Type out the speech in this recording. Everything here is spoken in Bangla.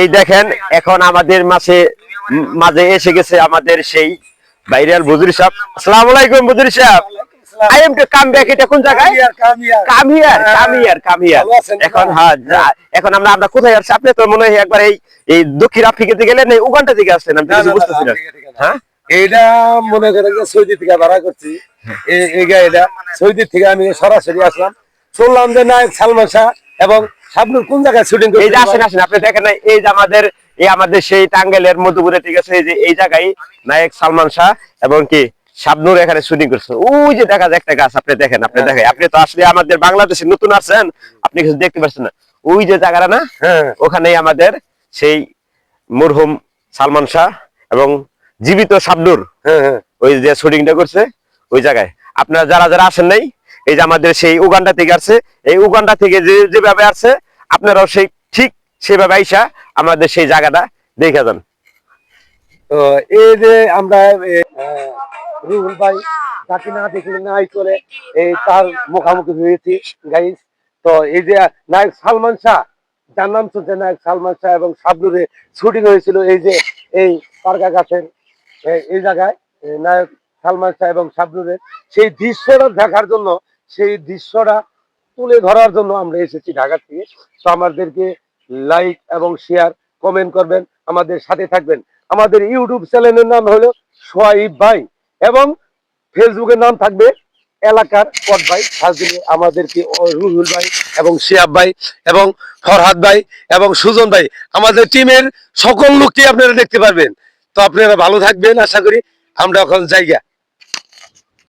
এই দেখেন এখন আমাদের মাঝে এসে গেছে আমাদের সেই ভাইরাল বুজুরি সাহেব। আসসালামু আলাইকুম বুজুরি সাহেব। I am to come back. এটা কোন জায়গায়? কামিয়ার। এখন আমরা কোথায় আসছি? আপনি তো মনে হয় একবার এই দক্ষিণ আফ্রিকাতে গেলেন, এই উগান্ডা থেকে আসছেন, আমি কিছু বুঝতেছি না। হ্যাঁ, এইটা মনে করেন যে সৌদি থেকে ভাড়া করছি। এই গাড়িটা সৌদি থেকে আমি সরাসরি আসলাম, শুনলাম যে নায়ক সালমান শাহ এবং শাবনূর কোন জায়গায় শুটিং করছে। এই যে আসেন আপনি দেখেন না, এই যে আমাদের সেই টাঙ্গাইলের মধুপুরে, ঠিক আছে, এই জায়গায় নায়ক সালমান শাহ এবং কি শাবনূর এখানে শুটিং করছে। ওই যে দেখা যায় একটা গাছ, আপনি দেখেন, আপনি তো আসলে আমাদের বাংলাদেশে নতুন আছেন, আপনি কিছু দেখতে পাচ্ছেন না। ওই যে জায়গাটা না, ওখানেই আমাদের সেই মরহুম সালমান শাহ এবং জীবিত শাবনূর ওই যে শুটিংটা করছে ওই জায়গায়। আপনারা যারা আসেন নাই, এই যে আমাদের সেই উগান্ডা থেকে আসছে, এই উগান্ডা থেকে যেভাবে আসছে, আপনারাও সেই ঠিক সেভাবে আইসা আমাদের সেই জায়গাটা দেখে যান। তো এই যে আমরা রুহুল ভাই যাকে না দেখলে নাই করে এই তার মুখামুখি হয়েছি গাইস। তো এই যে নায়ক সালমান শাহ, যার নাম শুনছে নায়ক সালমান শাহ এবং শাবনূরে শুটিং হয়েছিল এই যে এই পার্কা গাছের এই জায়গায়, নায়ক সালমান শাহ এবং শাবনূরের সেই দৃশ্যটা দেখার জন্য, সেই দৃশ্যটা তুলে ধরার জন্য আমরা এসেছি ঢাকা থেকে। তো আমাদেরকে লাইক এবং শেয়ার কমেন্ট করবেন, আমাদের সাথে থাকবেন। আমাদের ইউটিউব চ্যানেলের নাম হলো সোহাইব ভাই এবং ফেসবুকের নাম থাকবে এলাকার পট ভাই। আমাদেরকে রুহুল ভাই এবং শিয়াব ভাই এবং ফরহাদ ভাই এবং সুজন ভাই, আমাদের টিমের সকল লোককে আপনারা দেখতে পারবেন। তো আপনারা ভালো থাকবেন আশা করি। আমরা এখন জায়গা